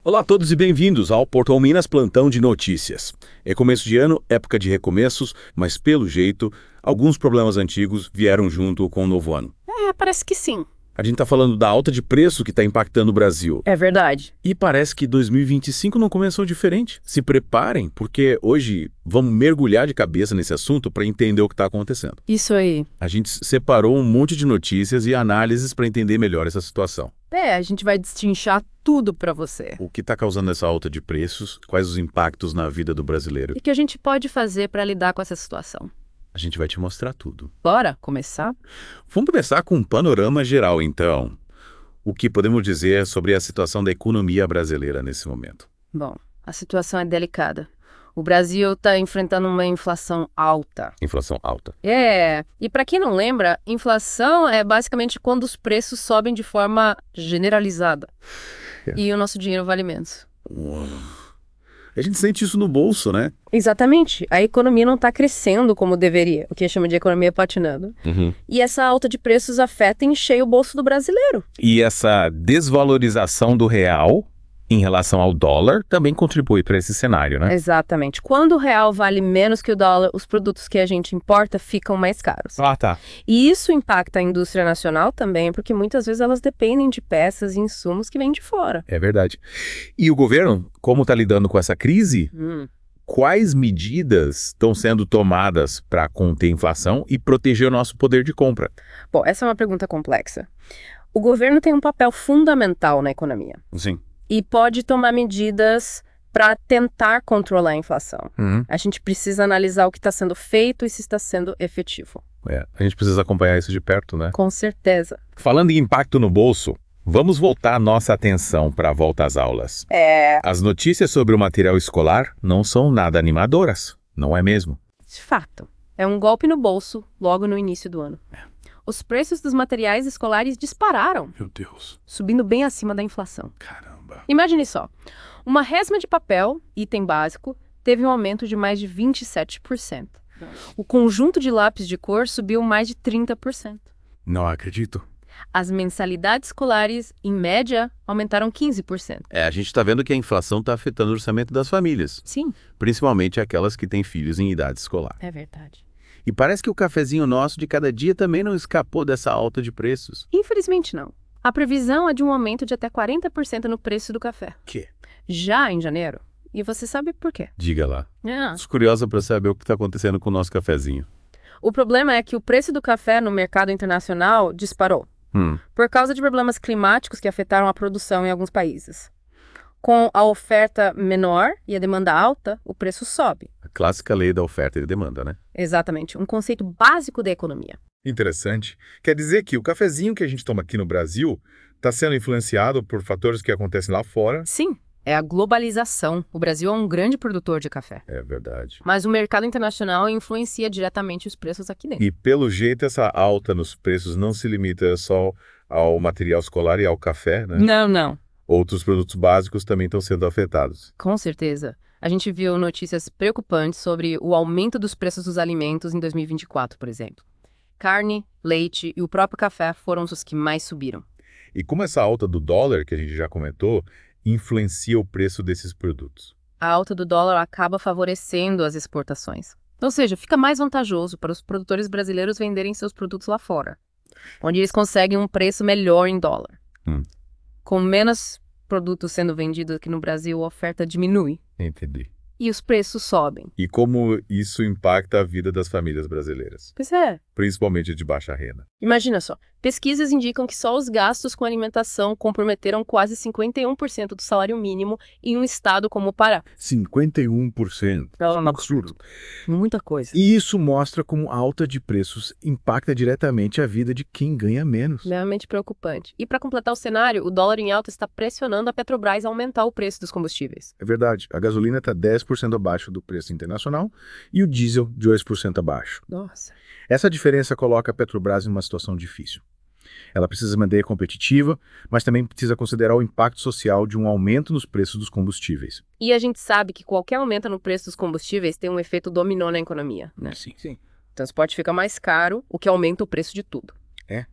Olá a todos e bem-vindos ao Portal Minas Plantão de Notícias. É começo de ano, época de recomeços, mas pelo jeito, alguns problemas antigos vieram junto com o novo ano. Parece que sim. A gente está falando da alta de preço que está impactando o Brasil. É verdade. E parece que 2025 não começou diferente. Se preparem, porque hoje vamos mergulhar de cabeça nesse assunto para entender o que está acontecendo. Isso aí. A gente separou um monte de notícias e análises para entender melhor essa situação. A gente vai destrinchar tudo pra você. O que está causando essa alta de preços, quais os impactos na vida do brasileiro. E o que a gente pode fazer pra lidar com essa situação? A gente vai te mostrar tudo. Bora começar? Vamos começar com um panorama geral, então. O que podemos dizer sobre a situação da economia brasileira nesse momento? Bom, a situação é delicada. O Brasil está enfrentando uma inflação alta. Inflação alta. E para quem não lembra, inflação é basicamente quando os preços sobem de forma generalizada. E o nosso dinheiro vale menos. Uau. A gente sente isso no bolso, né? Exatamente. A economia não está crescendo como deveria, o que chama de economia patinando. E essa alta de preços afeta em cheio o bolso do brasileiro. E essa desvalorização do real em relação ao dólar também contribui para esse cenário, né? Exatamente. Quando o real vale menos que o dólar, os produtos que a gente importa ficam mais caros. Ah, tá. E isso impacta a indústria nacional também, porque muitas vezes elas dependem de peças e insumos que vêm de fora. É verdade. E o governo, como está lidando com essa crise? Quais medidas estão sendo tomadas para conter a inflação e proteger o nosso poder de compra? Bom, essa é uma pergunta complexa. O governo tem um papel fundamental na economia. Sim. E pode tomar medidas para tentar controlar a inflação. A gente precisa analisar o que está sendo feito e se está sendo efetivo. A gente precisa acompanhar isso de perto, né? Com certeza. Falando em impacto no bolso, vamos voltar nossa atenção para a volta às aulas. As notícias sobre o material escolar não são nada animadoras, não é mesmo? De fato. É um golpe no bolso logo no início do ano. Os preços dos materiais escolares dispararam. Meu Deus. Subindo bem acima da inflação. Caramba. Imagine só, uma resma de papel, item básico, teve um aumento de mais de 27%. O conjunto de lápis de cor subiu mais de 30%. Não acredito. As mensalidades escolares, em média, aumentaram 15%. A gente está vendo que a inflação está afetando o orçamento das famílias. Sim. Principalmente aquelas que têm filhos em idade escolar. É verdade. E parece que o cafezinho nosso de cada dia também não escapou dessa alta de preços. Infelizmente não. A previsão é de um aumento de até 40% no preço do café. Que? Já em janeiro. E você sabe por quê? Diga lá. Estou curiosa para saber o que está acontecendo com o nosso cafezinho. O problema é que o preço do café no mercado internacional disparou. Por causa de problemas climáticos que afetaram a produção em alguns países. Com a oferta menor e a demanda alta, o preço sobe. A clássica lei da oferta e demanda, né? Exatamente, um conceito básico da economia. Interessante. Quer dizer que o cafezinho que a gente toma aqui no Brasil está sendo influenciado por fatores que acontecem lá fora? Sim, é a globalização. O Brasil é um grande produtor de café. É verdade. Mas o mercado internacional influencia diretamente os preços aqui dentro. E pelo jeito essa alta nos preços não se limita só ao material escolar e ao café, né? Não. Outros produtos básicos também estão sendo afetados. Com certeza. A gente viu notícias preocupantes sobre o aumento dos preços dos alimentos em 2024, por exemplo. Carne, leite e o próprio café foram os que mais subiram. E como essa alta do dólar, que a gente já comentou, influencia o preço desses produtos? A alta do dólar acaba favorecendo as exportações. Ou seja, fica mais vantajoso para os produtores brasileiros venderem seus produtos lá fora, onde eles conseguem um preço melhor em dólar. Com menos produtos sendo vendidos aqui no Brasil, a oferta diminui. Entendi. E os preços sobem. E como isso impacta a vida das famílias brasileiras? Pois é. Principalmente de baixa renda. Imagina só, pesquisas indicam que só os gastos com alimentação comprometeram quase 51% do salário mínimo em um estado como o Pará. 51%. É um absurdo. Muita coisa. E isso mostra como a alta de preços impacta diretamente a vida de quem ganha menos. Realmente preocupante. E para completar o cenário, o dólar em alta está pressionando a Petrobras a aumentar o preço dos combustíveis. É verdade, a gasolina está 10% abaixo do preço internacional e o diesel 2% abaixo. Nossa. Essa diferença coloca a Petrobras em uma situação difícil. Ela precisa se manter competitiva, mas também precisa considerar o impacto social de um aumento nos preços dos combustíveis. E a gente sabe que qualquer aumento no preço dos combustíveis tem um efeito dominó na economia, né? Sim. O transporte fica mais caro, o que aumenta o preço de tudo. É.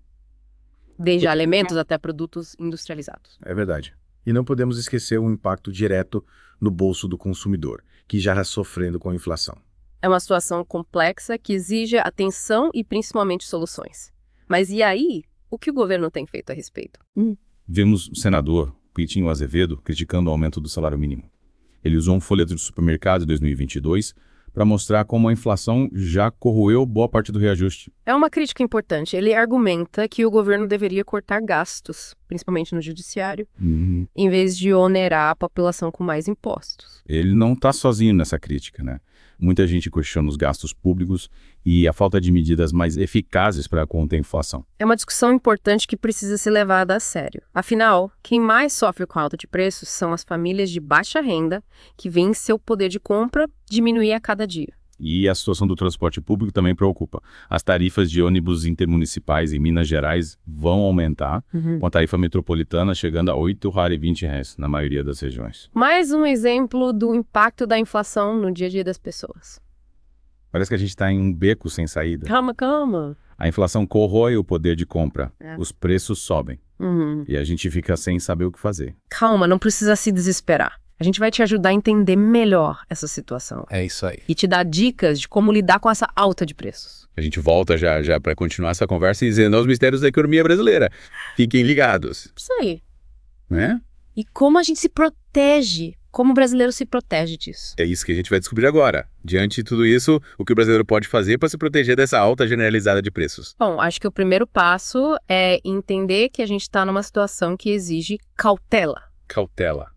Desde alimentos até produtos industrializados. É verdade. E não podemos esquecer o impacto direto no bolso do consumidor, que já está sofrendo com a inflação. É uma situação complexa que exige atenção e principalmente soluções. Mas e aí, o que o governo tem feito a respeito? Vemos o senador Pitinho Azevedo criticando o aumento do salário mínimo. Ele usou um folheto de supermercado de 2022 para mostrar como a inflação já corroeu boa parte do reajuste. É uma crítica importante. Ele argumenta que o governo deveria cortar gastos, principalmente no judiciário, em vez de onerar a população com mais impostos. Ele não está sozinho nessa crítica, né? Muita gente questiona os gastos públicos e a falta de medidas mais eficazes para conter a inflação. É uma discussão importante que precisa ser levada a sério. Afinal, quem mais sofre com a alta de preços são as famílias de baixa renda, que veem seu poder de compra diminuir a cada dia. E a situação do transporte público também preocupa. As tarifas de ônibus intermunicipais em Minas Gerais vão aumentar, com a tarifa metropolitana chegando a R$ 8,20 na maioria das regiões. Mais um exemplo do impacto da inflação no dia a dia das pessoas. Parece que a gente está em um beco sem saída. Calma. A inflação corrói o poder de compra, os preços sobem e a gente fica sem saber o que fazer. Calma, não precisa se desesperar. A gente vai te ajudar a entender melhor essa situação. É isso aí. E te dar dicas de como lidar com essa alta de preços. A gente volta já para continuar essa conversa e dizendo os mistérios da economia brasileira. Fiquem ligados. Isso aí. Né? E como a gente se protege, como o brasileiro se protege disso. É isso que a gente vai descobrir agora. Diante de tudo isso, o que o brasileiro pode fazer para se proteger dessa alta generalizada de preços? Bom, acho que o primeiro passo é entender que a gente está numa situação que exige cautela. Cautela.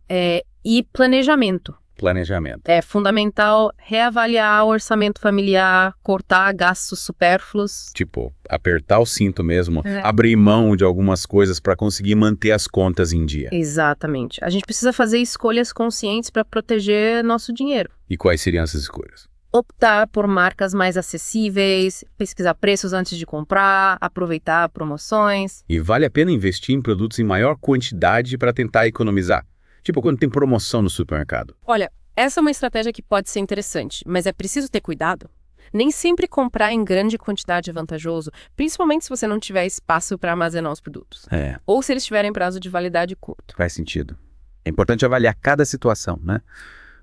E planejamento. Planejamento. É fundamental reavaliar o orçamento familiar, cortar gastos supérfluos. Tipo, apertar o cinto mesmo, abrir mão de algumas coisas para conseguir manter as contas em dia. Exatamente. A gente precisa fazer escolhas conscientes para proteger nosso dinheiro. E quais seriam essas escolhas? Optar por marcas mais acessíveis, pesquisar preços antes de comprar, aproveitar promoções. E vale a pena investir em produtos em maior quantidade para tentar economizar. Tipo, quando tem promoção no supermercado. Olha, essa é uma estratégia que pode ser interessante, mas é preciso ter cuidado. Nem sempre comprar em grande quantidade é vantajoso, principalmente se você não tiver espaço para armazenar os produtos. Ou se eles tiverem prazo de validade curto. Faz sentido. É importante avaliar cada situação, né?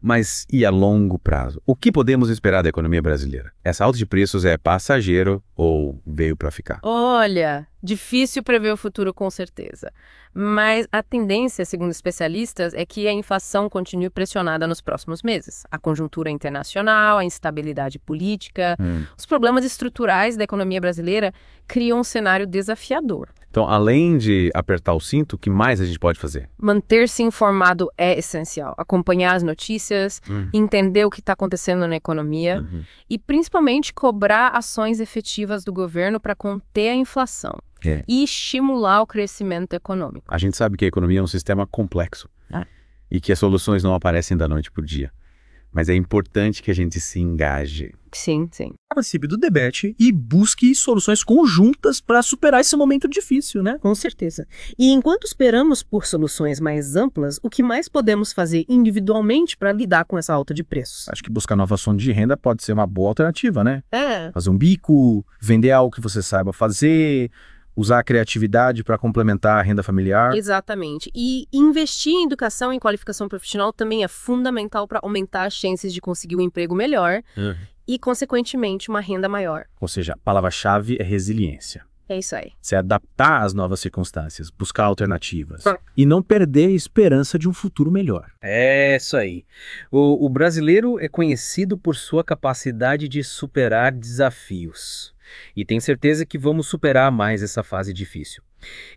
Mas e a longo prazo? O que podemos esperar da economia brasileira? Essa alta de preços é passageiro ou veio para ficar? Olha, difícil prever o futuro com certeza. Mas a tendência, segundo especialistas, é que a inflação continue pressionada nos próximos meses. A conjuntura internacional, a instabilidade política, os problemas estruturais da economia brasileira criam um cenário desafiador. Então, além de apertar o cinto, o que mais a gente pode fazer? Manter-se informado é essencial. Acompanhar as notícias, entender o que está acontecendo na economia e, principalmente, cobrar ações efetivas do governo para conter a inflação e estimular o crescimento econômico. A gente sabe que a economia é um sistema complexo e que as soluções não aparecem da noite para o dia. Mas é importante que a gente se engaje. Sim. Participe do debate e busque soluções conjuntas para superar esse momento difícil, né? Com certeza. E enquanto esperamos por soluções mais amplas, o que mais podemos fazer individualmente para lidar com essa alta de preços? Acho que buscar novas fontes de renda pode ser uma boa alternativa, né? É. Fazer um bico, vender algo que você saiba fazer, usar a criatividade para complementar a renda familiar. Exatamente. E investir em educação e qualificação profissional também é fundamental para aumentar as chances de conseguir um emprego melhor e, consequentemente, uma renda maior. Ou seja, a palavra-chave é resiliência. É isso aí. Se adaptar às novas circunstâncias, buscar alternativas e não perder a esperança de um futuro melhor. É isso aí. O brasileiro é conhecido por sua capacidade de superar desafios. E tenho certeza que vamos superar mais essa fase difícil.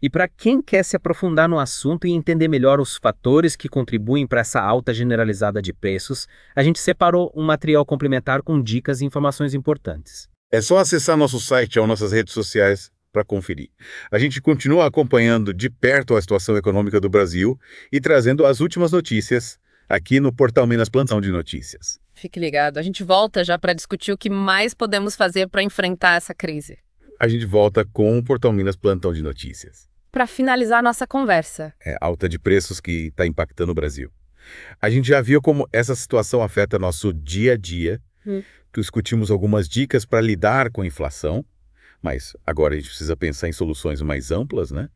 E para quem quer se aprofundar no assunto e entender melhor os fatores que contribuem para essa alta generalizada de preços, a gente separou um material complementar com dicas e informações importantes. É só acessar nosso site ou nossas redes sociais para conferir. A gente continua acompanhando de perto a situação econômica do Brasil e trazendo as últimas notícias aqui no Portal Minas Plantão de Notícias. Fique ligado. A gente volta já para discutir o que mais podemos fazer para enfrentar essa crise. A gente volta com o Portal Minas Plantão de Notícias. Para finalizar nossa conversa. É alta de preços que está impactando o Brasil. A gente já viu como essa situação afeta nosso dia a dia. Discutimos algumas dicas para lidar com a inflação, mas agora a gente precisa pensar em soluções mais amplas, né?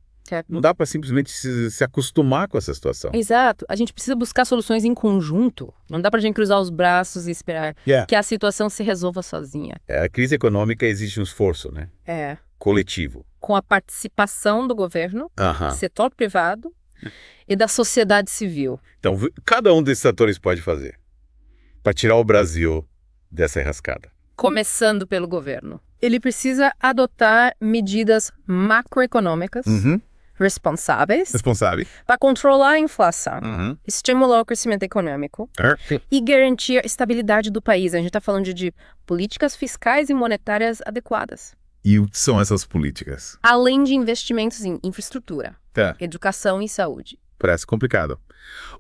Não dá para simplesmente se acostumar com essa situação. Exato. A gente precisa buscar soluções em conjunto. Não dá pra gente cruzar os braços e esperar que a situação se resolva sozinha. A crise econômica exige um esforço, né? Coletivo. Com a participação do governo, Aham. setor privado e da sociedade civil. Então, cada um desses atores pode fazer para tirar o Brasil dessa enrascada. Começando pelo governo. Ele precisa adotar medidas macroeconômicas responsáveis Responsável. para controlar a inflação, Uhum. estimular o crescimento econômico e garantir a estabilidade do país. A gente está falando de políticas fiscais e monetárias adequadas. E o que são essas políticas? Além de investimentos em infraestrutura, Tá. educação e saúde. Parece complicado.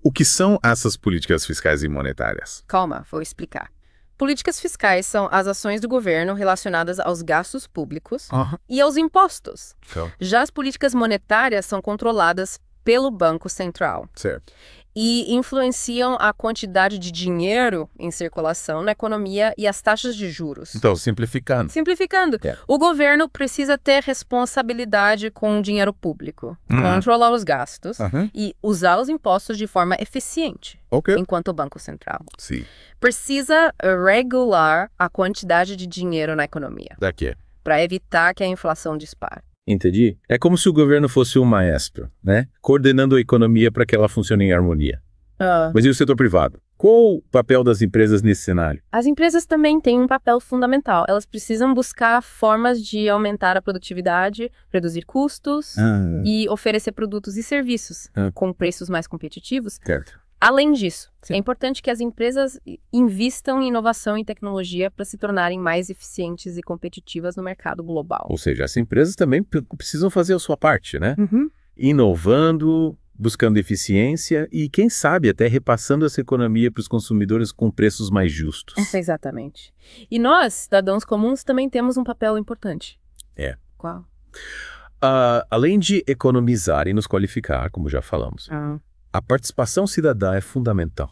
O que são essas políticas fiscais e monetárias? Calma, vou explicar. Políticas fiscais são as ações do governo relacionadas aos gastos públicos e aos impostos. Então. Já as políticas monetárias são controladas pelo Banco Central Certo. e influenciam a quantidade de dinheiro em circulação na economia e as taxas de juros. Então, simplificando. Simplificando, o governo precisa ter responsabilidade com o dinheiro público, controlar os gastos e usar os impostos de forma eficiente, Ok. enquanto o Banco Central Sim. precisa regular a quantidade de dinheiro na economia, Daqui. para evitar que a inflação dispare. Entendi? É como se o governo fosse um maestro, né? Coordenando a economia para que ela funcione em harmonia. Mas e o setor privado? Qual o papel das empresas nesse cenário? As empresas também têm um papel fundamental. Elas precisam buscar formas de aumentar a produtividade, reduzir custos e oferecer produtos e serviços com preços mais competitivos. Certo. Além disso, é importante que as empresas invistam em inovação e tecnologia para se tornarem mais eficientes e competitivas no mercado global. Ou seja, as empresas também precisam fazer a sua parte, né? Inovando, buscando eficiência e, quem sabe, até repassando essa economia para os consumidores com preços mais justos. Exatamente. E nós, cidadãos comuns, também temos um papel importante. Qual? Além de economizar e nos qualificar, como já falamos, a participação cidadã é fundamental.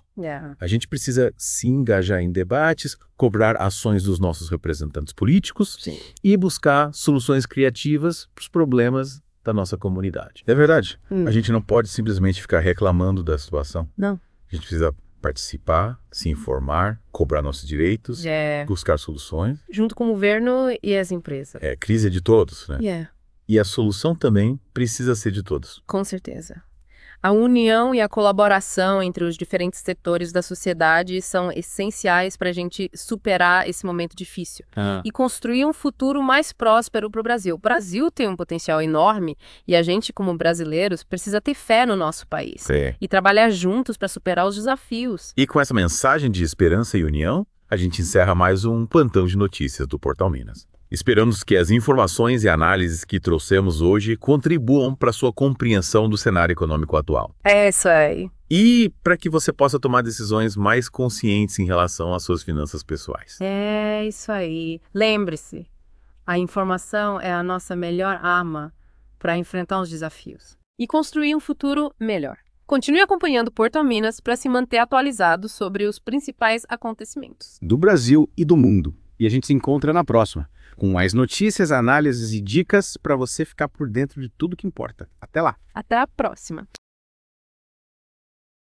A gente precisa se engajar em debates, cobrar ações dos nossos representantes políticos e buscar soluções criativas para os problemas da nossa comunidade. É verdade. A gente não pode simplesmente ficar reclamando da situação. Não. A gente precisa participar, se informar, cobrar nossos direitos, buscar soluções. Junto com o governo e as empresas. Crise é de todos, né? E a solução também precisa ser de todos. Com certeza. A união e a colaboração entre os diferentes setores da sociedade são essenciais para a gente superar esse momento difícil e construir um futuro mais próspero para o Brasil. O Brasil tem um potencial enorme e a gente, como brasileiros, precisa ter fé no nosso país e trabalhar juntos para superar os desafios. E com essa mensagem de esperança e união, a gente encerra mais um plantão de notícias do Portal Minas. Esperamos que as informações e análises que trouxemos hoje contribuam para a sua compreensão do cenário econômico atual. É isso aí. E para que você possa tomar decisões mais conscientes em relação às suas finanças pessoais. É isso aí. Lembre-se, a informação é a nossa melhor arma para enfrentar os desafios e construir um futuro melhor. Continue acompanhando Portal Minas para se manter atualizado sobre os principais acontecimentos Do Brasil e do mundo. E a gente se encontra na próxima, com mais notícias, análises e dicas para você ficar por dentro de tudo que importa. Até lá! Até a próxima!